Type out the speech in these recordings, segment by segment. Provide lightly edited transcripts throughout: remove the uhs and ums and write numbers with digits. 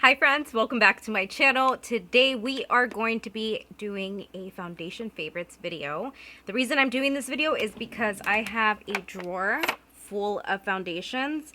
Hi friends, welcome back to my channel. Today we are going to be doing a foundation favorites video. The reason I'm doing this video is because I have a drawer full of foundations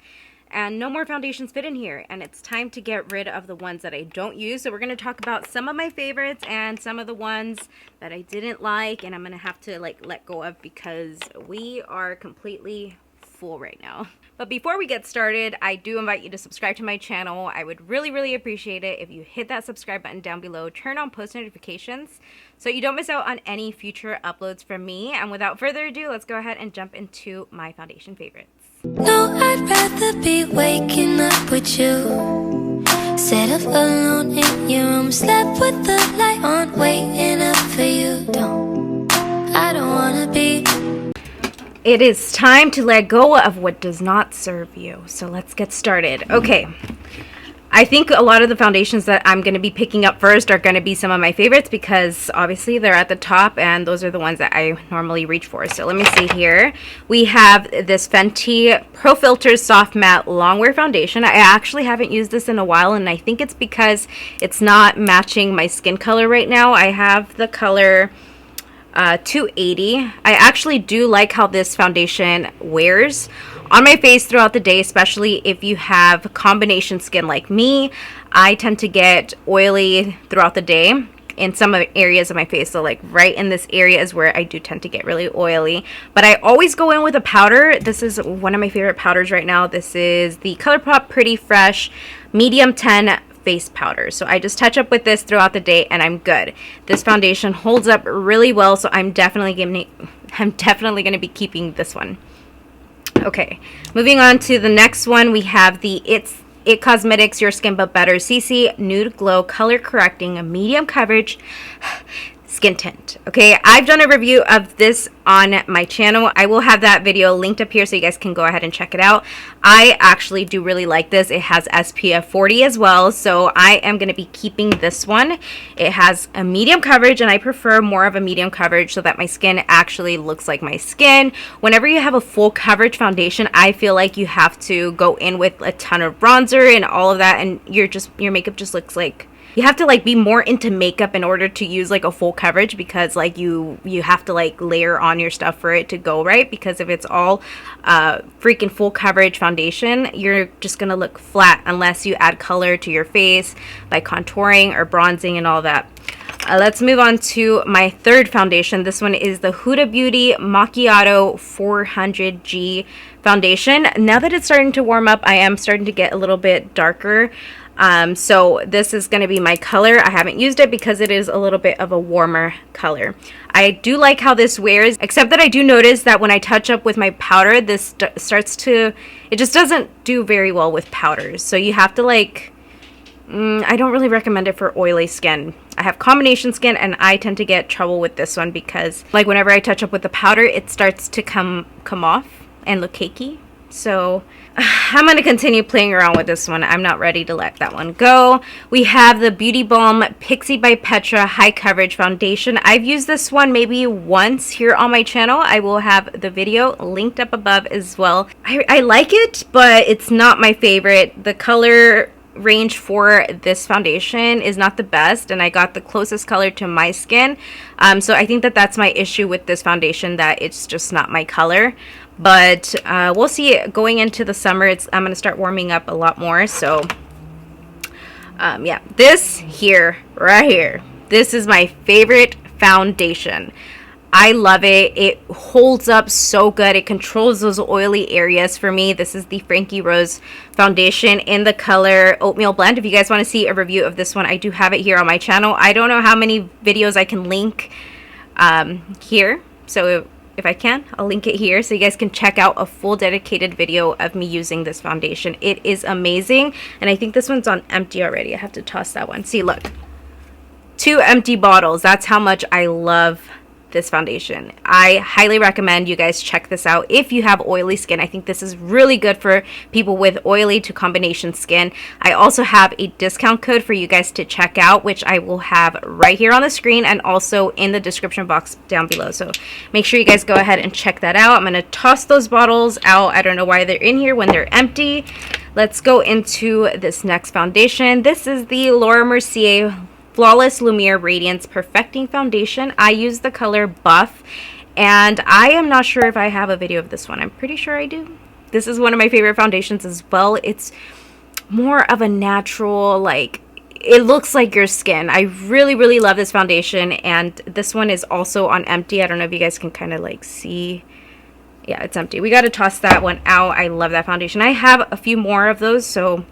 and no more foundations fit in here, and it's time to get rid of the ones that I don't use. So we're going to talk about some of my favorites and some of the ones that I didn't like and I'm going to have to let go of because we are completely full right now. But before we get started, I do invite you to subscribe to my channel. I would really appreciate it if you hit that subscribe button down below, turn on post notifications so you don't miss out on any future uploads from me. And without further ado, let's go ahead and jump into my foundation favorites. No, I'd rather be waking up with you, set up alone in your room, slept with the light on, waiting up for you. I don't wanna be. It is time to let go of what does not serve you. So let's get started. Okay, I think a lot of the foundations that I'm going to be picking up first are going to be some of my favorites because obviously they're at the top and those are the ones that I normally reach for. So let me see here. We have this Fenty Pro Filter Soft Matte Longwear Foundation. I actually haven't used this in a while and I think it's because it's not matching my skin color right now. I have the color 280. I actually do like how this foundation wears on my face throughout the day, especially if you have combination skin like me. I tend to get oily throughout the day in some areas of my face, so like right in this area is where I do tend to get really oily. But I always go in with a powder. This is one of my favorite powders right now. This is the ColourPop Pretty Fresh Medium 10 face powder. So I just touch up with this throughout the day and I'm good. This foundation holds up really well, so I'm definitely going to be keeping this one. Okay, moving on to the next one, we have the It Cosmetics Your Skin But Better CC Nude Glow Color Correcting Medium Coverage Skin Tint. Okay, I've done a review of this on my channel. I will have that video linked up here so you guys can go ahead and check it out. I actually do really like this. It has SPF 40 as well, so I am going to be keeping this one. It has a medium coverage and I prefer more of a medium coverage so that my skin actually looks like my skin. Whenever you have a full coverage foundation, I feel like you have to go in with a ton of bronzer and all of that, and your makeup just looks like you have to be more into makeup in order to use a full coverage, because you have to layer on your stuff for it to go right, because if it's all freaking full coverage foundation, you're just gonna look flat unless you add color to your face by contouring or bronzing and all that. Let's move on to my third foundation. This one is the Huda Beauty Macchiato 400G foundation. Now that it's starting to warm up, I am starting to get a little bit darker. So this is going to be my color. I haven't used it because it is a little bit of a warmer color. I do like how this wears, except that I do notice that when I touch up with my powder, this it just doesn't do very well with powders. So you have to I don't really recommend it for oily skin. I have combination skin and I tend to get trouble with this one because whenever I touch up with the powder, it starts to come off and look cakey. So I'm going to continue playing around with this one. I'm not ready to let that one go. We have the Beauty Balm Pixie by Petra High Coverage Foundation. I've used this one maybe once here on my channel. I will have the video linked up above as well. I like it, but it's not my favorite. The color range for this foundation is not the best, and I got the closest color to my skin. So I think that that's my issue with this foundation, that it's just not my color. But we'll see. Going into the summer, I'm going to start warming up a lot more. So yeah, this right here, this is my favorite foundation. I love it. It holds up so good. It controls those oily areas for me. This is the Frankie Rose foundation in the color Oatmeal Blend. If you guys want to see a review of this one, I do have it here on my channel. I don't know how many videos I can link here. So if I can, I'll link it here so you guys can check out a full dedicated video of me using this foundation. It is amazing. And I think this one's on empty already. I have to toss that one. See, look. 2 empty bottles. That's how much I love this foundation. I highly recommend you guys check this out if you have oily skin. I think this is really good for people with oily to combination skin. I also have a discount code for you guys to check out, which I will have right here on the screen and also in the description box down below. So make sure you guys go ahead and check that out. I'm going to toss those bottles out. I don't know why they're in here when they're empty. Let's go into this next foundation. This is the Laura Mercier Flawless Lumiere Radiance Perfecting Foundation. I use the color Buff, and I am not sure if I have a video of this one. I'm pretty sure I do. This is one of my favorite foundations as well. It's more of a natural, like, it looks like your skin. I really, really love this foundation, and this one is also on empty. I don't know if you guys can kind of like see. Yeah, it's empty. We got to toss that one out. I love that foundation. I have a few more of those, so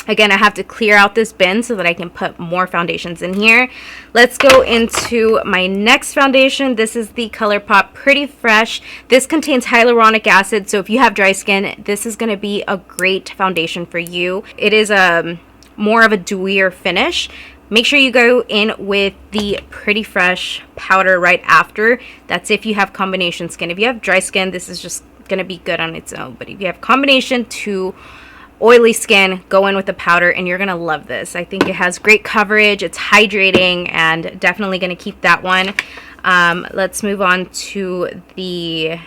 again, I have to clear out this bin so that I can put more foundations in here. Let's go into my next foundation. This is the ColourPop Pretty Fresh. This contains hyaluronic acid, so if you have dry skin, this is going to be a great foundation for you. It is more of a dewier finish. Make sure you go in with the Pretty Fresh powder right after. That's if you have combination skin. If you have dry skin, this is just going to be good on its own. But if you have combination to oily skin, go in with the powder and you're gonna love this. I think it has great coverage, it's hydrating, and definitely gonna keep that one. Let's move on to the,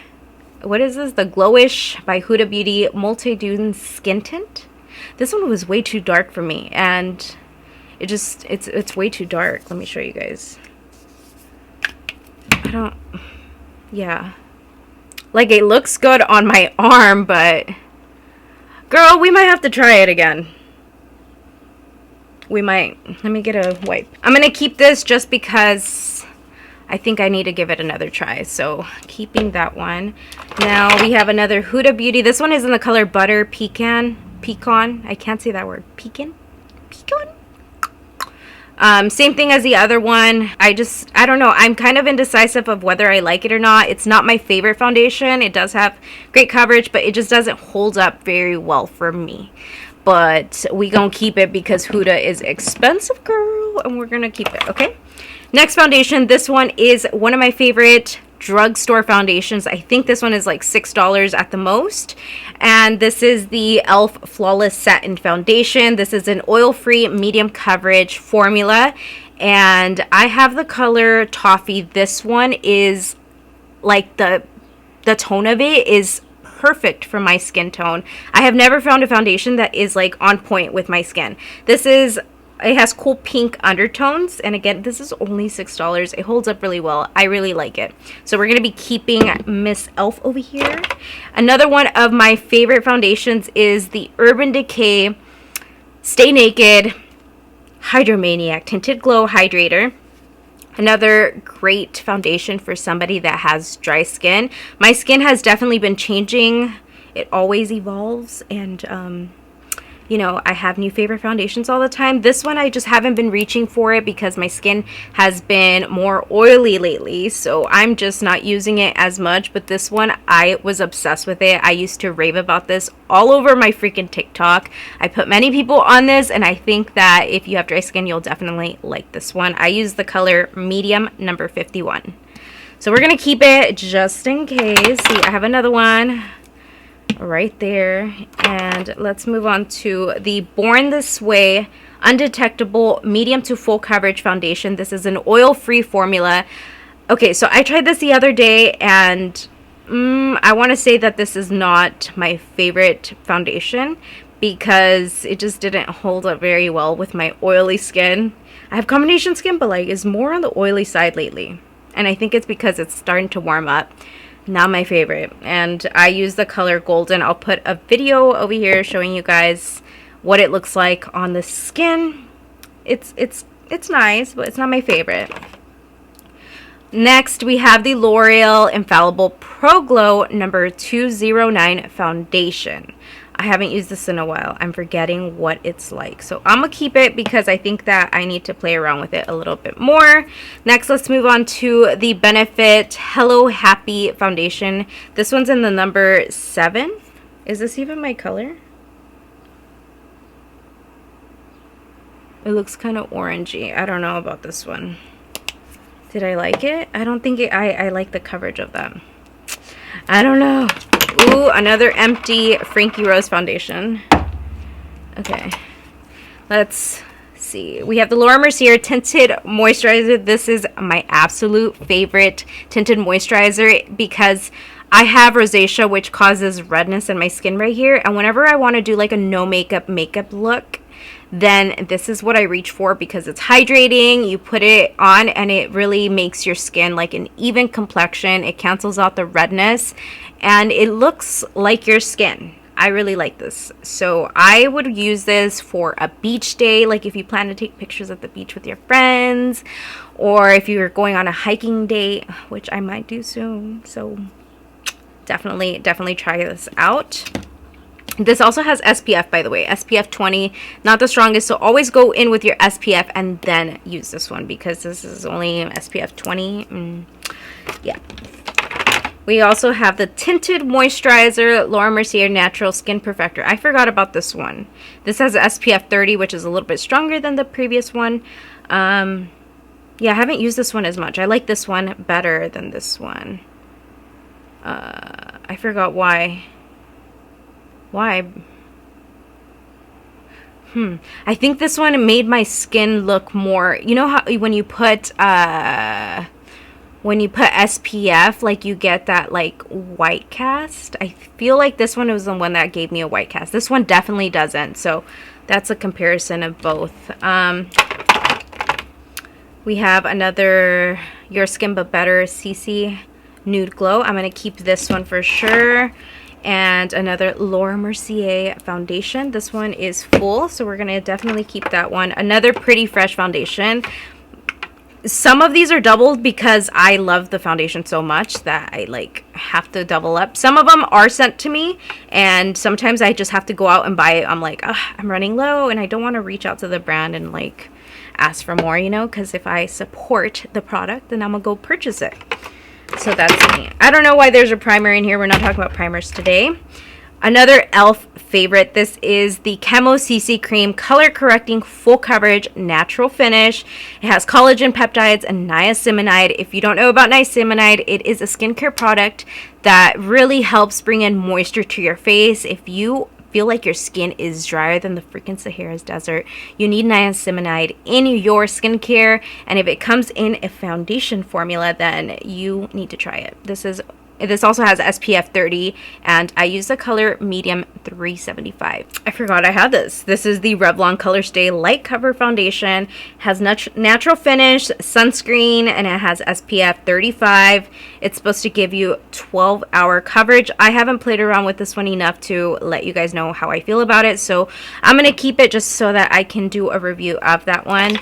what is this? The Glowish by Huda Beauty Multi-Dune Skin Tint. This one was way too dark for me, and it's way too dark. Let me show you guys. Yeah, like it looks good on my arm, but girl, we might have to try it again. We might. Let me get a wipe. I'm going to keep this just because I think I need to give it another try. So keeping that one. Now we have another Huda Beauty. This one is in the color Butter Pecan. I can't say that word. Pecan? Same thing as the other one. I don't know. I'm kind of indecisive of whether I like it or not. It's not my favorite foundation. It does have great coverage, but it just doesn't hold up very well for me. But we gonna keep it because Huda is expensive, girl, and we're gonna keep it, okay? Next foundation. This one is one of my favorite drugstore foundations. I think this one is like $6 at the most, and this is the e.l.f. Flawless Satin Foundation. This is an oil-free medium coverage formula, and I have the color Toffee. This one is like the tone of it is perfect for my skin tone. I have never found a foundation that is like on point with my skin. It has cool pink undertones, and again, this is only $6. It holds up really well. I really like it. So we're going to be keeping Miss e.l.f. over here. Another one of my favorite foundations is the Urban Decay Stay Naked Hydromaniac Tinted Glow Hydrator. Another great foundation for somebody that has dry skin. My skin has definitely been changing. It always evolves, and you know, I have new favorite foundations all the time. This one, I just haven't been reaching for it because my skin has been more oily lately, so I'm just not using it as much. But this one, I was obsessed with it. I used to rave about this all over my freaking TikTok. I put many people on this, and I think that if you have dry skin, you'll definitely like this one. I use the color Medium number 51. So we're going to keep it just in case. See, I have another one right there, and let's move on to the Born This Way Undetectable Medium to Full Coverage Foundation. This is an oil-free formula. Okay, so I tried this the other day, and I want to say that this is not my favorite foundation because it just didn't hold up very well with my oily skin. I have combination skin, but like it's more on the oily side lately, and I think it's because it's starting to warm up. Not my favorite, and I use the color Golden. I'll put a video over here showing you guys what it looks like on the skin. It's nice, but it's not my favorite. Next, we have the L'Oreal Infallible Pro Glow number 209 foundation. I haven't used this in a while. I'm forgetting what it's like. So I'm going to keep it because I think that I need to play around with it a little bit more. Next, let's move on to the Benefit Hello Happy foundation. This one's in the number 7. Is this even my color? It looks kind of orangey. I don't know about this one. Did I like it? I don't think I like the coverage of that. I don't know. Ooh, another empty Frankie Rose foundation. Okay. Let's see. We have the Laura Mercier Tinted Moisturizer. This is my absolute favorite tinted moisturizer because I have rosacea, which causes redness in my skin right here. And whenever I want to do like a no makeup look, then this is what I reach for because it's hydrating. You put it on and it really makes your skin like an even complexion. It cancels out the redness and it looks like your skin. I really like this. So I would use this for a beach day, like if you plan to take pictures at the beach with your friends, or if you're going on a hiking date, which I might do soon. So definitely try this out. This also has SPF, by the way, SPF 20, not the strongest, so always go in with your SPF and then use this one because this is only SPF 20. Yeah. We also have the Tinted Moisturizer Laura Mercier Natural Skin Perfector. I forgot about this one. This has SPF 30, which is a little bit stronger than the previous one. Yeah, I haven't used this one as much. I like this one better than this one. I forgot why. Why? I think this one made my skin look more, you know how when you put SPF, like you get that like white cast. I feel like this one was the one that gave me a white cast. This one definitely doesn't. So that's a comparison of both. We have another Your Skin But Better CC Nude Glow. I'm going to keep this one for sure. And another Laura Mercier foundation. This one is full, so we're going to definitely keep that one. Another Pretty Fresh foundation. Some of these are doubled because I love the foundation so much that I like have to double up. Some of them are sent to me, and sometimes I just have to go out and buy it. I'm like, I'm running low, and I don't want to reach out to the brand and like ask for more, you know, because if I support the product, then I'm gonna go purchase it. So that's me. I don't know why there's a primer in here. We're not talking about primers today. Another e.l.f. favorite. This is the Chemo CC Cream Color Correcting Full Coverage Natural Finish. It has collagen peptides and niacinamide. If you don't know about niacinamide, it is a skincare product that really helps bring in moisture to your face. If you feel like your skin is drier than the freaking Sahara's desert, you need niacinamide in your skincare. And if it comes in a foundation formula, then you need to try it. This also has SPF 30, and I use the color medium 375. I forgot I had this. This is the Revlon Color Stay Light Cover Foundation. Has natural finish, sunscreen, and it has SPF 35. It's supposed to give you 12-hour coverage. I haven't played around with this one enough to let you guys know how I feel about it, so I'm going to keep it just so that I can do a review of that one.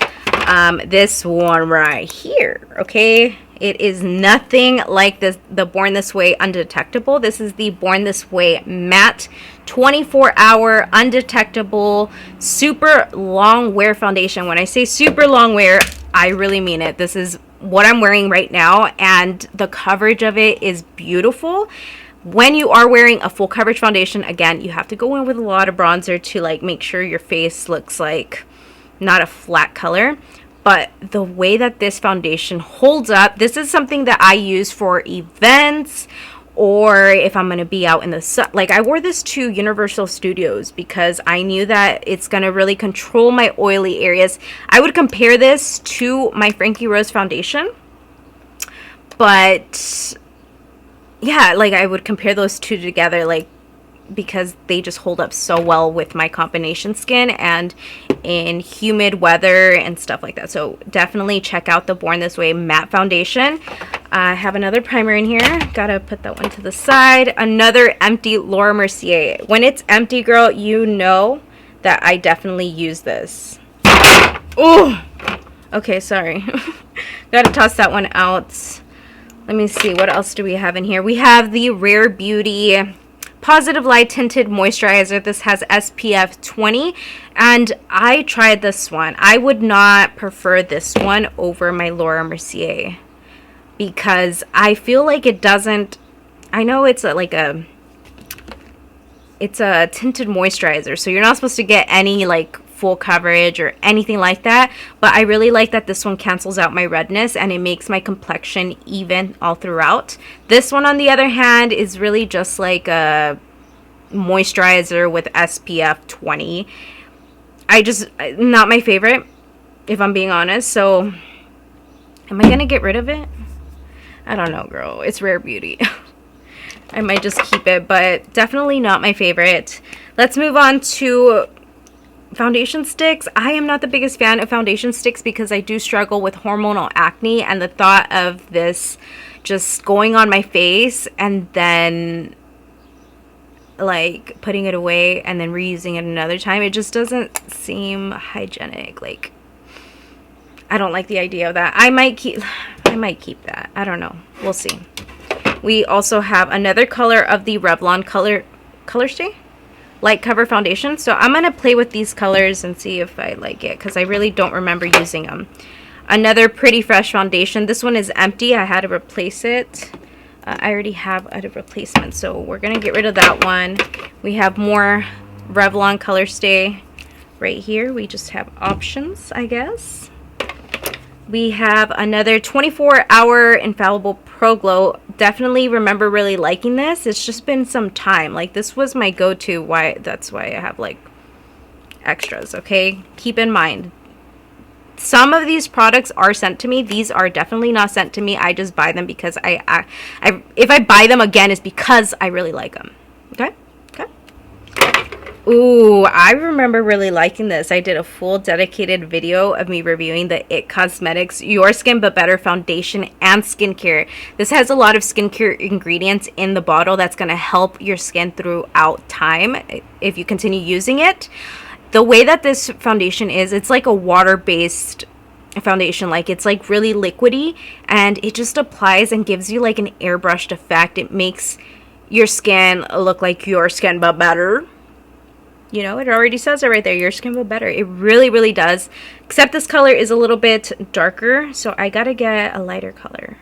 This one right here, okay? It is nothing like the Born This Way Undetectable. This is the Born This Way Matte 24-hour undetectable super long wear foundation. When I say super long wear, I really mean it. This is what I'm wearing right now, and the coverage of it is beautiful. When you are wearing a full coverage foundation, again, you have to go in with a lot of bronzer to like make sure your face looks like not a flat color. But the way that this foundation holds up, this is something that I use for events or if I'm going to be out in the sun. Like I wore this to Universal Studios because I knew that it's going to really control my oily areas. I would compare this to my Frankie Rose foundation. But yeah, like I would compare those two together, like because they just hold up so well with my combination skin and in humid weather and stuff like that. So definitely check out the Born This Way matte foundation. I have another primer in here. Gotta put that one to the side. Another empty Laura Mercier. When it's empty, girl, you know that I definitely use this. Oh, okay, sorry. Gotta toss that one out. Let me see, what else do we have in here? We have the Rare Beauty Positive Light Tinted Moisturizer. This has SPF 20, and I tried this one. I would not prefer this one over my Laura Mercier because I feel like it doesn't, I know it's it's a tinted moisturizer, so you're not supposed to get any like full coverage or anything like that, but I really like that this one cancels out my redness and it makes my complexion even all throughout. This one, on the other hand, is really just like a moisturizer with SPF 20. Not my favorite, if I'm being honest. So am I gonna get rid of it? I don't know, girl. It's Rare Beauty. I might just keep it, but definitely not my favorite. Let's move on to foundation sticks. I am not the biggest fan of foundation sticks because I do struggle with hormonal acne, and the thought of this just going on my face and then like putting it away and then reusing it another time, it just doesn't seem hygienic. Like, I don't like the idea of that. I might keep that. I don't know. We'll see. We also have another color of the Revlon Color Stay Light Cover Foundation. So I'm going to play with these colors and see if I like it, because I really don't remember using them. Another Pretty Fresh foundation. This one is empty. I had to replace it. I already have a replacement, so we're going to get rid of that one. We have more Revlon Color Stay right here. We just have options, I guess. We have another 24-hour Infallible Pro Glow. Definitely remember really liking this. It's just been some time. Like, this was my go-to. That's why I have like extras, okay? Keep in mind, some of these products are sent to me. These are definitely not sent to me. I just buy them because if I buy them again, it's because I really like them. Okay? Ooh, I remember really liking this. I did a full dedicated video of me reviewing the IT Cosmetics Your Skin But Better foundation and skincare. This has a lot of skincare ingredients in the bottle that's going to help your skin throughout time if you continue using it. The way that this foundation is, it's like a water-based foundation. Like, it's like really liquidy, and it just applies and gives you like an airbrushed effect. It makes your skin look like your skin but better. You know, it already says it right there, your skin but better. It really, really does. Except this color is a little bit darker, so I gotta get a lighter color.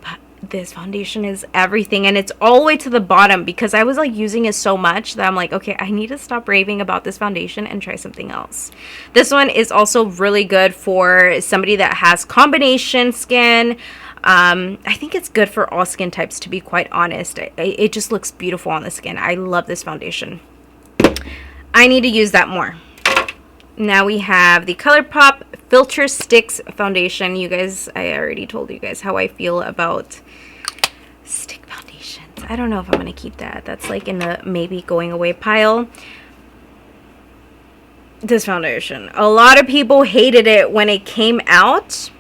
But this foundation is everything, and it's all the way to the bottom because I was like using it so much that I'm like, okay, I need to stop raving about this foundation and try something else. This one is also really good for somebody that has combination skin. I think it's good for all skin types, to be quite honest. It just looks beautiful on the skin. I love this foundation. I need to use that more. Now we have the ColourPop Filter Sticks Foundation. You guys, I already told you guys how I feel about stick foundations. I don't know if I'm going to keep that. That's like in the maybe going away pile. This foundation. A lot of people hated it when it came out.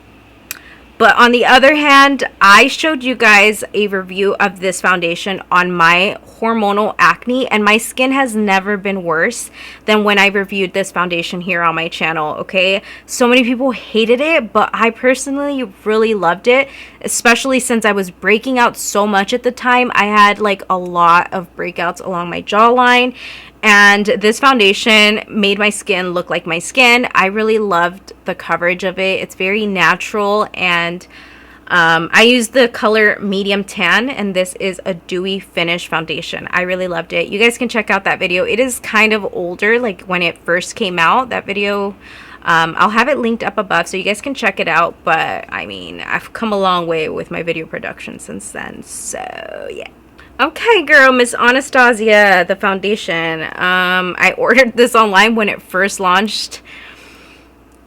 But on the other hand, I showed you guys a review of this foundation on my hormonal acne, and my skin has never been worse than when I reviewed this foundation here on my channel, okay? So many people hated it, but I personally really loved it, especially since I was breaking out so much at the time. I had like a lot of breakouts along my jawline, and this foundation made my skin look like my skin. I really loved the coverage of it. It's very natural, and I used the color medium tan, and this is a dewy finish foundation. I really loved it. You guys can check out that video. It is kind of older, like when it first came out. That video, I'll have it linked up above so you guys can check it out. But I mean, I've come a long way with my video production since then, so yeah. Okay, girl, Miss Anastasia, the foundation. I ordered this online when it first launched.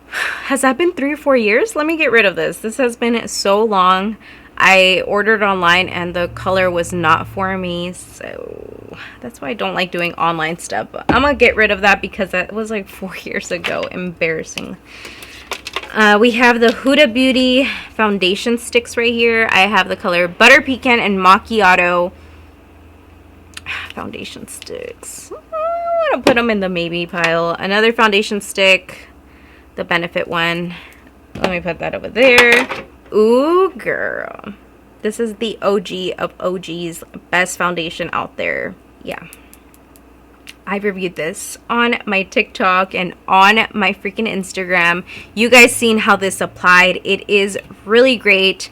Has that been 3 or 4 years? Let me get rid of this. This has been so long. I ordered online and the color was not for me, so that's why I don't like doing online stuff. But I'm gonna get rid of that because that was like 4 years ago. Embarrassing. We have the Huda Beauty foundation sticks right here. I have the color Butter Pecan and Macchiato foundation sticks. I want to put them in the maybe pile. Another foundation stick, the Benefit one. Let me put that over there. Ooh, girl. This is the OG of OGs, best foundation out there. Yeah. I reviewed this on my TikTok and on my freaking Instagram. You guys seen how this applied. It is really great.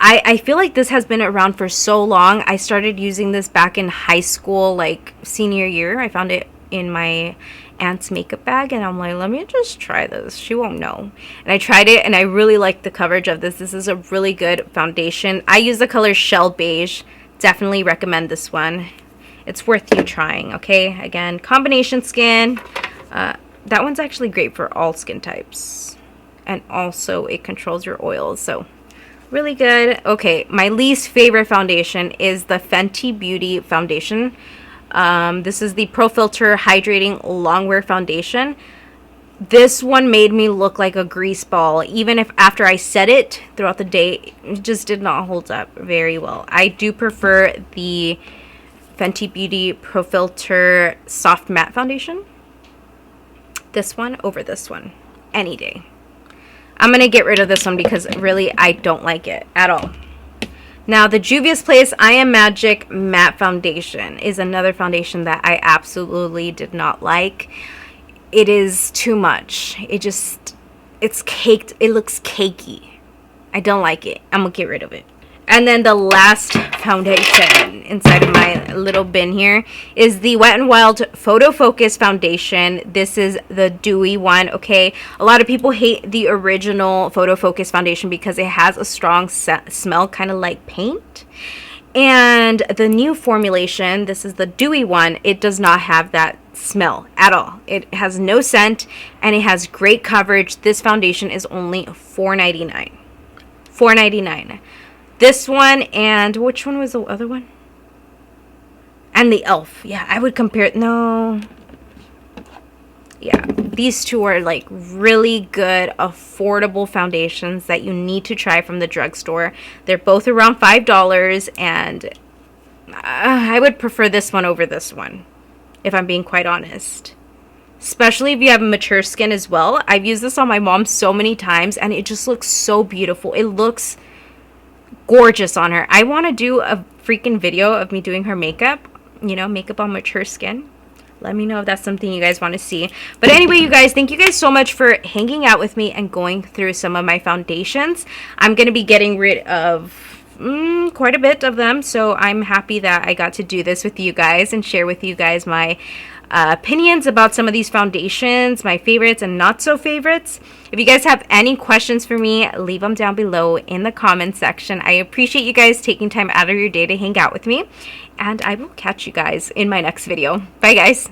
I feel like this has been around for so long. I started using this back in high school, like senior year. I found it in my aunt's makeup bag, and I'm like, let me just try this. She won't know. And I tried it, and I really like the coverage of this. This is a really good foundation. I use the color Shell Beige. Definitely recommend this one. It's worth you trying, okay? Again, combination skin. That one's actually great for all skin types. And also, it controls your oils, so really good. Okay, my least favorite foundation is the Fenty Beauty foundation. This is the Pro Filter Hydrating Longwear Foundation. This one made me look like a grease ball. Even if after I set it throughout the day, it just did not hold up very well. I do prefer the Fenty Beauty Pro Filter Soft Matte Foundation. This one over this one any day. I'm going to get rid of this one because really I don't like it at all. Now, the Juvia's Place I Am Magic Matte Foundation is another foundation that I absolutely did not like. It is too much. It's caked. It looks cakey. I don't like it. I'm going to get rid of it. And then the last foundation inside of my little bin here is the Wet n Wild Photo Focus Foundation. This is the dewy one, okay? A lot of people hate the original Photo Focus Foundation because it has a strong smell, kind of like paint. And the new formulation, this is the dewy one, it does not have that smell at all. It has no scent, and it has great coverage. This foundation is only $4.99. $4.99. This one, and which one was the other one? And the e.l.f. Yeah, I would compare it. No. Yeah, these two are like really good, affordable foundations that you need to try from the drugstore. They're both around $5, and I would prefer this one over this one, if I'm being quite honest. Especially if you have mature skin as well. I've used this on my mom so many times, and it just looks so beautiful. It looks gorgeous on her. I want to do a freaking video of me doing her makeup, you know, makeup on mature skin. Let me know if that's something you guys want to see. But anyway, you guys, thank you guys so much for hanging out with me and going through some of my foundations. I'm going to be getting rid of quite a bit of them, so I'm happy that I got to do this with you guys and share with you guys my opinions about some of these foundations, my favorites and not so favorites. If you guys have any questions for me, leave them down below in the comment section. I appreciate you guys taking time out of your day to hang out with me, and I will catch you guys in my next video. Bye guys.